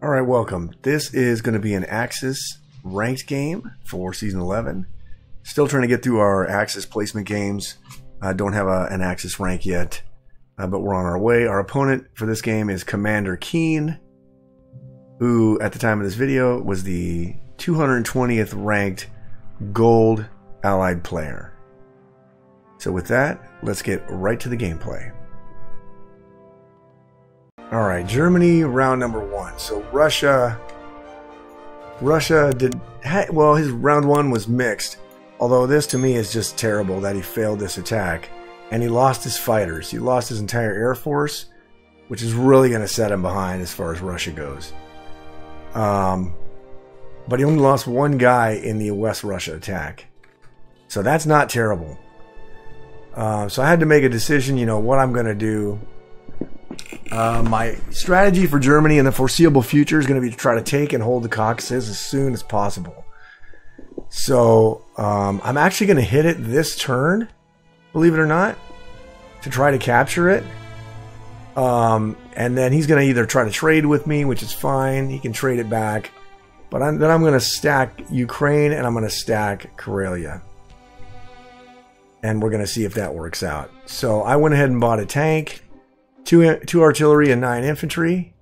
Alright, welcome. This is going to be an Axis ranked game for Season 11. Still trying to get through our Axis placement games. Don't have an Axis rank yet, but we're on our way. Our opponent for this game is Commander Keen, who at the time of this video was the 220th ranked gold allied player. So with that, let's get right to the gameplay. Alright, Germany round number 1. So Russia did, well, his round 1 was mixed. Although this to me is just terrible that he failed this attack. And he lost his fighters. He lost his entire air force, which is really going to set him behind as far as Russia goes. But he only lost one guy in the West Russia attack. So that's not terrible. So I had to make a decision, you know, what I'm going to do. My strategy for Germany in the foreseeable future is going to be to try to take and hold the Caucasus as soon as possible. So I'm actually going to hit it this turn, believe it or not, to try to capture it. And then he's going to either try to trade with me, which is fine. He can trade it back. But then I'm going to stack Ukraine and I'm going to stack Karelia. And we're going to see if that works out. So I went ahead and bought a tank. Two artillery and 9 infantry.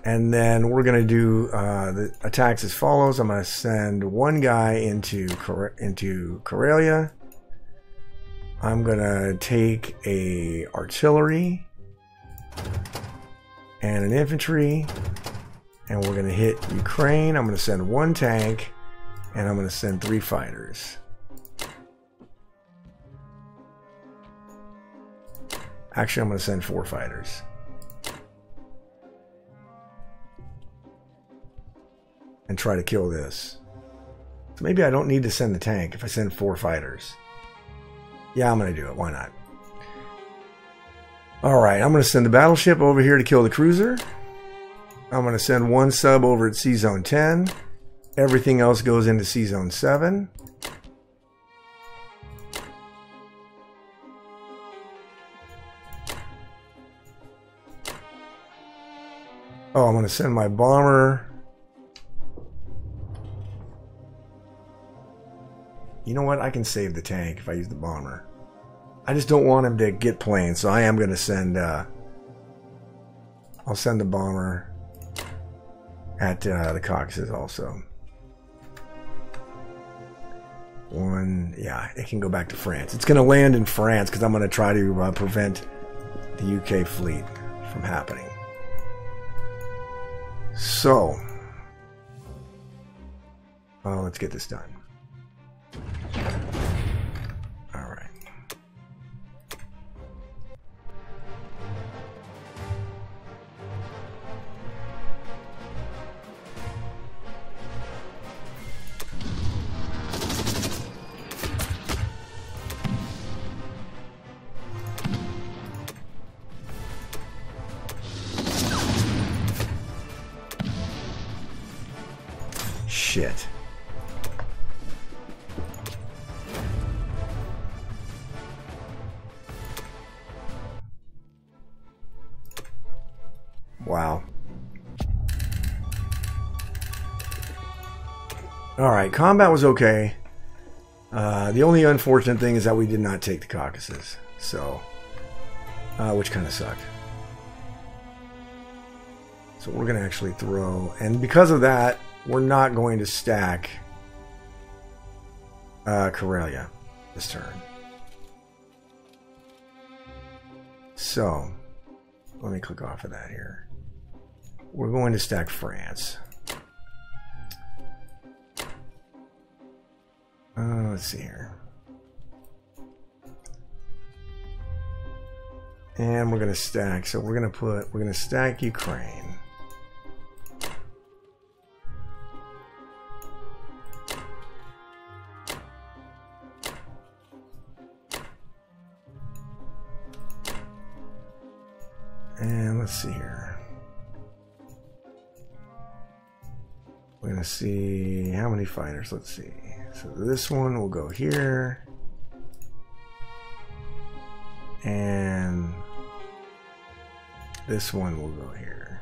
And then we're going to do the attacks as follows. I'm going to send one guy into Karelia. I'm going to take a artillery and an infantry. And we're going to hit Ukraine. I'm going to send one tank. And I'm going to send 3 fighters. Actually, I'm going to send 4 fighters. And try to kill this. So maybe I don't need to send the tank if I send 4 fighters. Yeah, I'm going to do it. Why not? Alright, I'm going to send the battleship over here to kill the cruiser. I'm going to send 1 sub over at C-Zone 10. Everything else goes into C-Zone 7. Oh, I'm going to send my bomber. You know what? I can save the tank if I use the bomber. I just don't want him to get planes, so I am going to send... I'll send the bomber at the Caucasus also. Yeah, it can go back to France. It's going to land in France because I'm going to try to prevent the UK fleet from happening. So, let's get this done. All right. Shit. Wow. Alright, combat was okay. The only unfortunate thing is that we did not take the Caucasus. So, which kind of sucked. So we're going to actually throw... And because of that, we're not going to stack Karelia this turn. So, let me click off of that here. We're going to stack France. Let's see here. And we're going to stack, so we're going to stack Ukraine. And let's see here. We're going to see how many fighters. Let's see. So this one will go here. And this one will go here.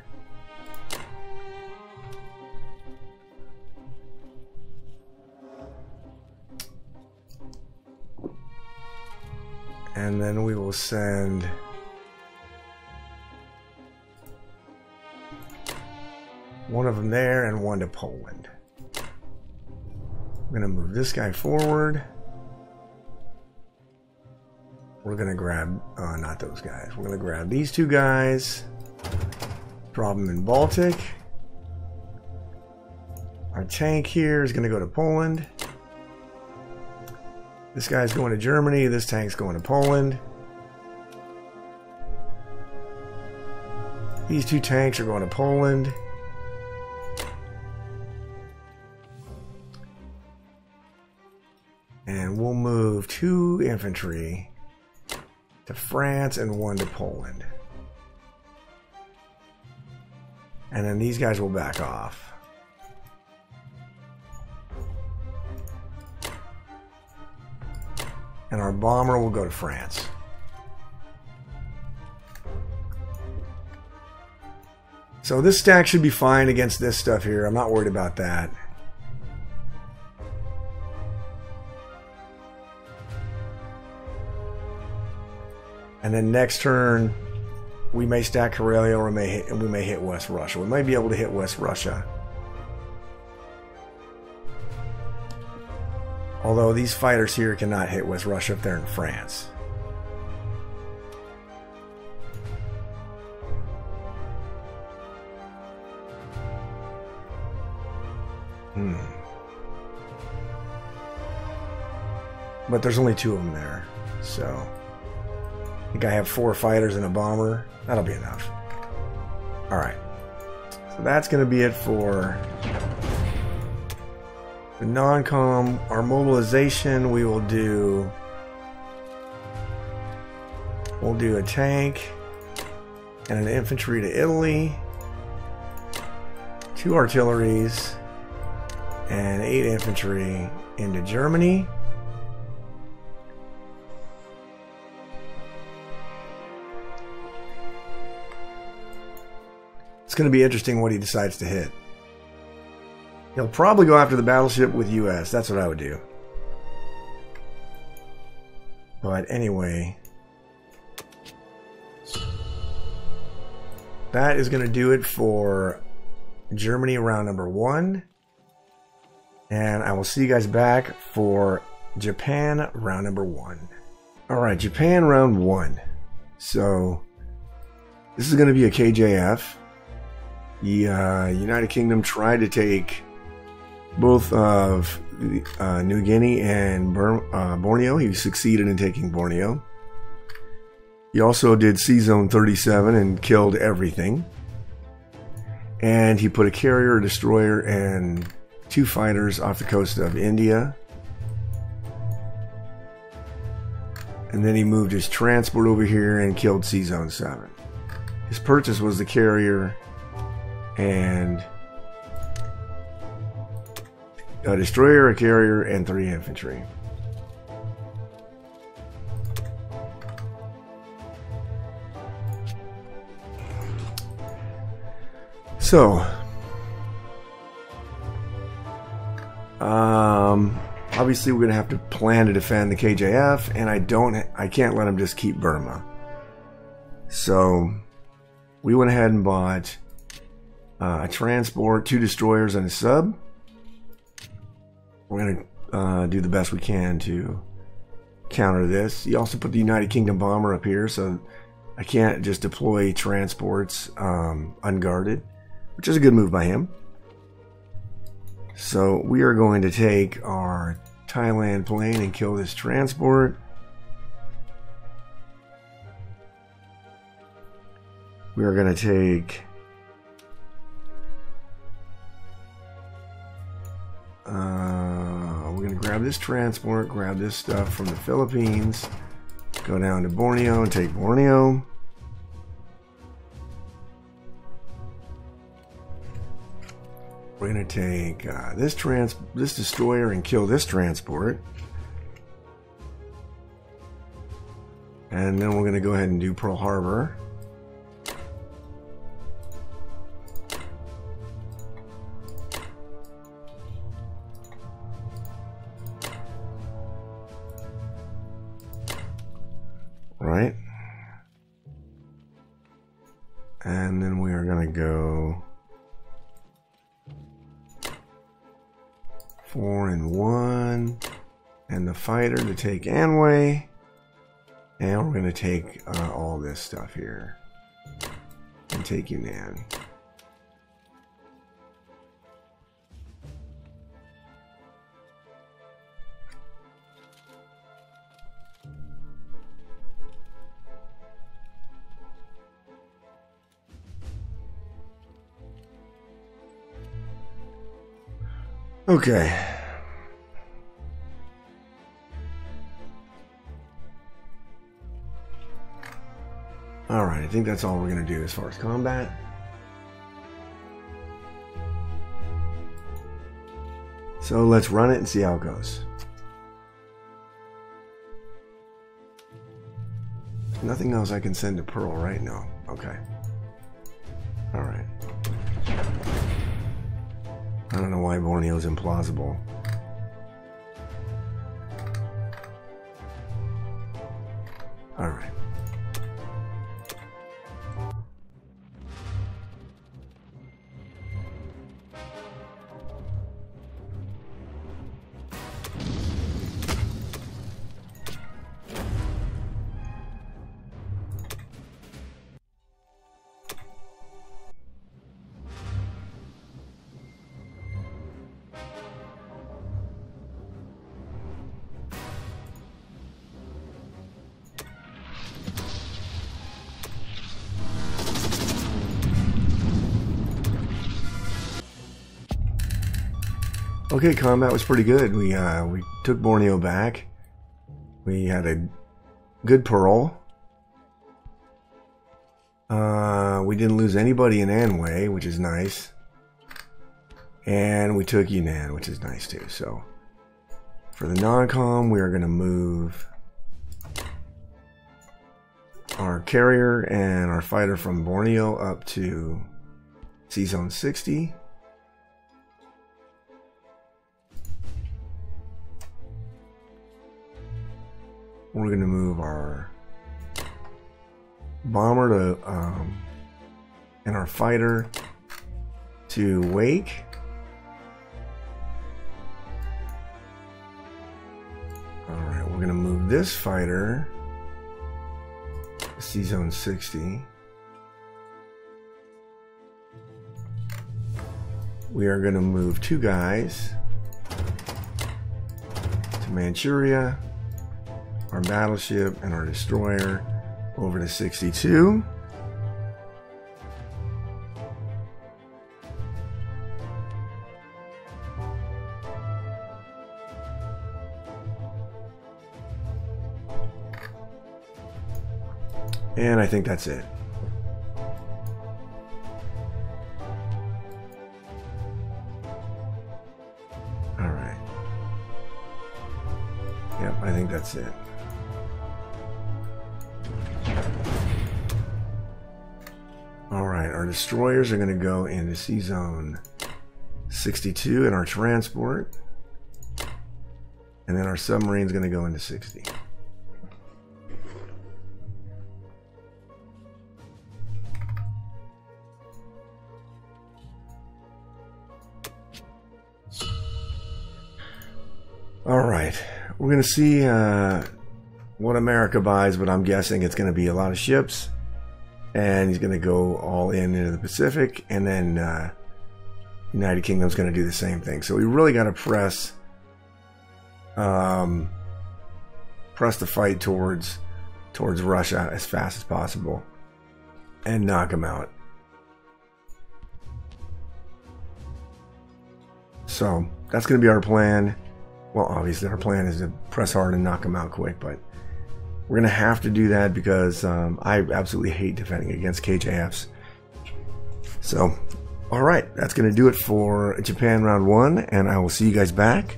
And then we will send one of them there and one to Poland. I'm going to move this guy forward. We're going to grab, not those guys. We're going to grab these two guys. Drop them in Baltic. Our tank here is going to go to Poland. This guy's going to Germany. This tank's going to Poland. These two tanks are going to Poland. And we'll move 2 infantry to France and 1 to Poland. And then these guys will back off. And our bomber will go to France. So this stack should be fine against this stuff here. I'm not worried about that. And then next turn, we may stack Karelia, or we may hit West Russia. We might be able to hit West Russia. Although these fighters here cannot hit West Russia if they're in France. But there's only 2 of them there, so I think I have 4 fighters and a bomber. That'll be enough. Alright. So that's going to be it for the non-com. Our mobilization, we'll do a tank and an infantry to Italy, 2 artilleries, and 8 infantry into Germany. It's going to be interesting what he decides to hit. He'll probably go after the battleship with US. That's what I would do. But anyway, that is going to do it for Germany round number 1. And I will see you guys back for Japan round number 1. Alright, Japan round 1. So, this is going to be a KJF. The United Kingdom tried to take both of New Guinea and Borneo. He succeeded in taking Borneo. He also did C-Zone 37 and killed everything. And he put a carrier, a destroyer, and 2 fighters off the coast of India. And then he moved his transport over here and killed C-Zone 7. His purchase was the carrier and a destroyer, a carrier, and 3 infantry. So, obviously we're going to have to plan to defend the KJF, and I can't let him just keep Burma. So, we went ahead and bought a transport, 2 destroyers, and a sub. We're going to do the best we can to counter this. He also put the United Kingdom bomber up here, so I can't just deploy transports unguarded, which is a good move by him. So we are going to take our Thailand plane and kill this transport. We are going to take we're going to grab this transport, grab this stuff from the Philippines, go down to Borneo and take Borneo. We're going to take this destroyer and kill this transport. And then we're going to go ahead and do Pearl Harbor. And then we are going to go 4 and 1. And the fighter to take Anway. And we're going to take all this stuff here. And take Yunnan. Okay. Alright, I think that's all we're going to do as far as combat. So let's run it and see how it goes. Nothing else I can send to Pearl right now. Okay. Alright. I don't know why Borneo's implausible. Alright. Okay, combat was pretty good. We took Borneo back. We had a good Pearl. We didn't lose anybody in Anway, which is nice. And we took Yunnan, which is nice too. So for the non-com, we are going to move our carrier and our fighter from Borneo up to C-Zone 60. We're going to move our bomber to and our fighter to Wake. Alright, we're going to move this fighter to C-Zone 60. We are going to move 2 guys to Manchuria, our battleship and our destroyer over to 62. And I think that's it. All right. Yep, I think that's it. Alright, our destroyers are going to go into C-Zone 62 in our transport. And then our submarine's going to go into 60. Alright, we're going to see what America buys, but I'm guessing it's going to be a lot of ships. And he's going to go all into the Pacific, and then United Kingdom's going to do the same thing. So we really got to press the fight towards Russia as fast as possible and knock them out. So that's going to be our plan. Well, obviously our plan is to press hard and knock them out quick, but we're going to have to do that because I absolutely hate defending against KJFs. So, alright, that's going to do it for Japan round 1, and I will see you guys back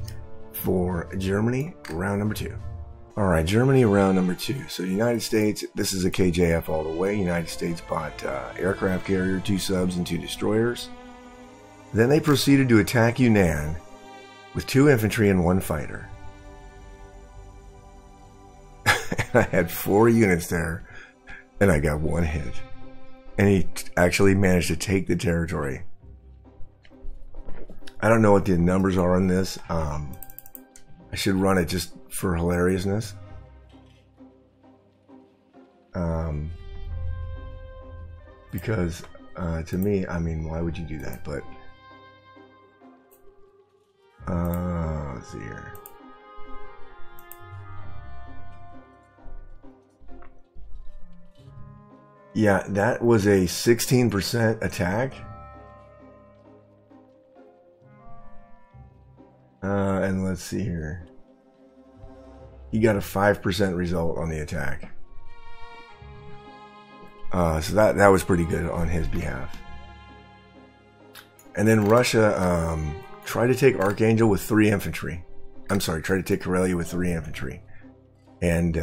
for Germany round number 2. Alright, Germany round number 2. So, United States, this is a KJF all the way. United States bought aircraft carrier, 2 subs, and 2 destroyers. Then they proceeded to attack Yunnan with 2 infantry and 1 fighter. I had 4 units there, and I got 1 hit. And he actually managed to take the territory. I don't know what the numbers are on this. I should run it just for hilariousness. Because to me, I mean, why would you do that? But let's see here. Yeah, that was a 16% attack. And let's see here. He got a 5% result on the attack. So that was pretty good on his behalf. And then Russia tried to take Archangel with 3 infantry. I'm sorry, tried to take Karelia with 3 infantry. And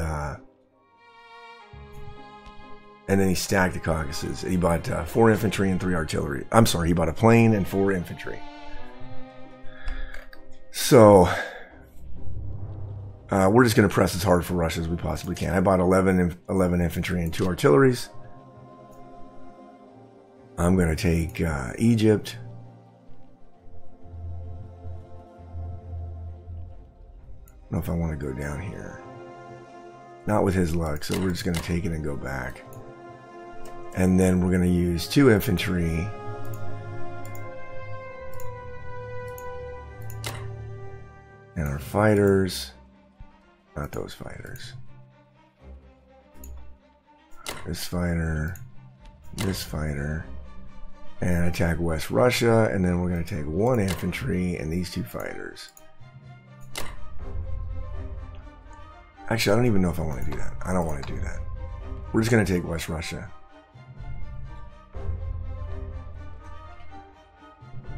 then he stacked the Caucasus. He bought 4 infantry and 3 artillery. I'm sorry, he bought a plane and 4 infantry. So we're just going to press as hard for Russia as we possibly can. I bought 11 infantry and 2 artilleries. I'm going to take Egypt. I don't know if I want to go down here. Not with his luck, so we're just going to take it and go back. And then we're going to use 2 infantry. And our fighters. Not those fighters. This fighter. This fighter. And attack West Russia. And then we're going to take 1 infantry and these 2 fighters. Actually, I don't even know if I want to do that. I don't want to do that. We're just going to take West Russia.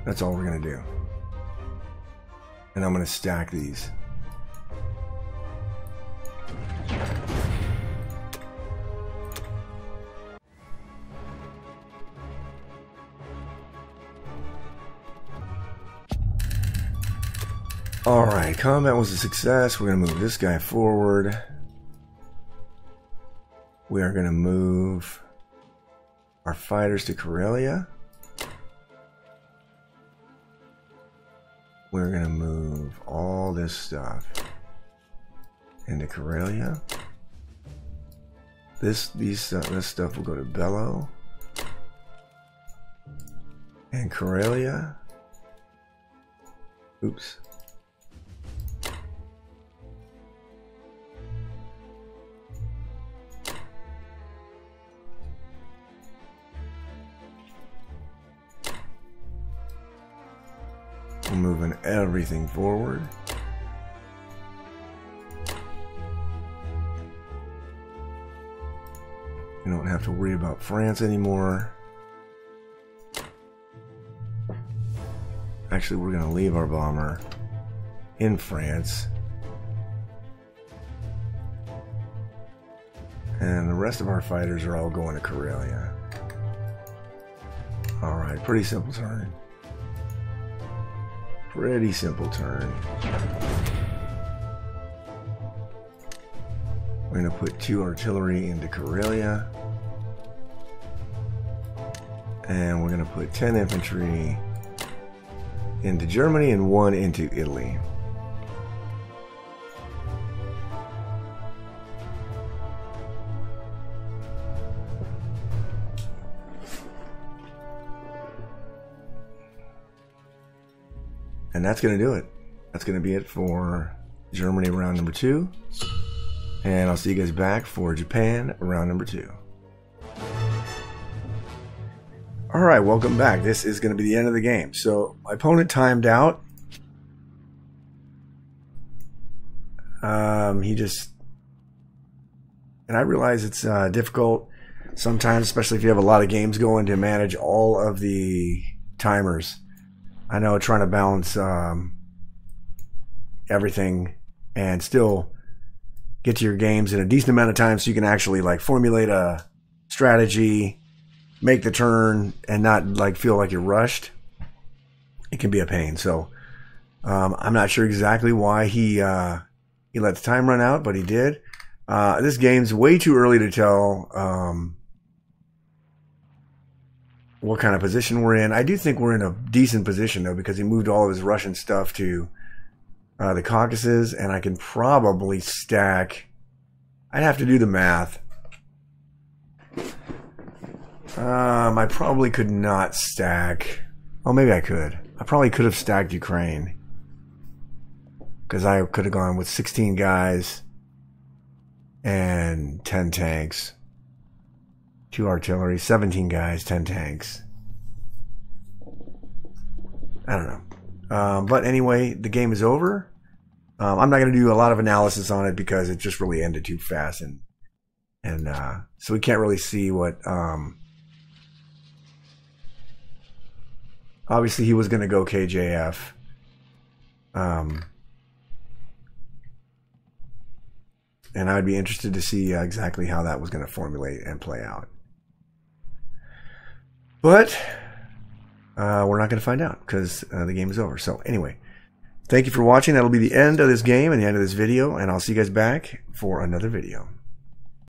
That's all we're going to do. And I'm going to stack these. Alright, combat was a success. We're going to move this guy forward. We are going to move our fighters to Karelia. We're going to move all this stuff into Karelia. This stuff will go to Bello. And Karelia. Oops. We're moving everything forward. We don't have to worry about France anymore. Actually, we're going to leave our bomber in France. And the rest of our fighters are all going to Karelia. Alright, pretty simple turn. Pretty simple turn. We're going to put 2 artillery into Karelia. And we're going to put 10 infantry into Germany and 1 into Italy. And that's going to do it. That's going to be it for Germany round number 2. And I'll see you guys back for Japan round number 2. Alright, welcome back. This is going to be the end of the game. So, my opponent timed out. He just... And I realize it's difficult sometimes, especially if you have a lot of games going, to manage all of the timers. I know trying to balance everything and still get to your games in a decent amount of time so you can actually like formulate a strategy, make the turn, and not like feel like you're rushed. It can be a pain. So I'm not sure exactly why he let the time run out, but he did. This game's way too early to tell what kind of position we're in. I do think we're in a decent position, though, because he moved all of his Russian stuff to the Caucasus, and I can probably stack. I'd have to do the math. I probably could not stack. Oh, maybe I could. I probably could have stacked Ukraine, because I could have gone with 16 guys and 10 tanks. 2 artillery, 17 guys, 10 tanks. I don't know. But anyway, the game is over. I'm not going to do a lot of analysis on it because it just really ended too fast. And so we can't really see what... obviously, he was going to go KJF. And I would be interested to see exactly how that was going to formulate and play out. But we're not going to find out because the game is over. So anyway, thank you for watching. That'll be the end of this game and the end of this video. And I'll see you guys back for another video.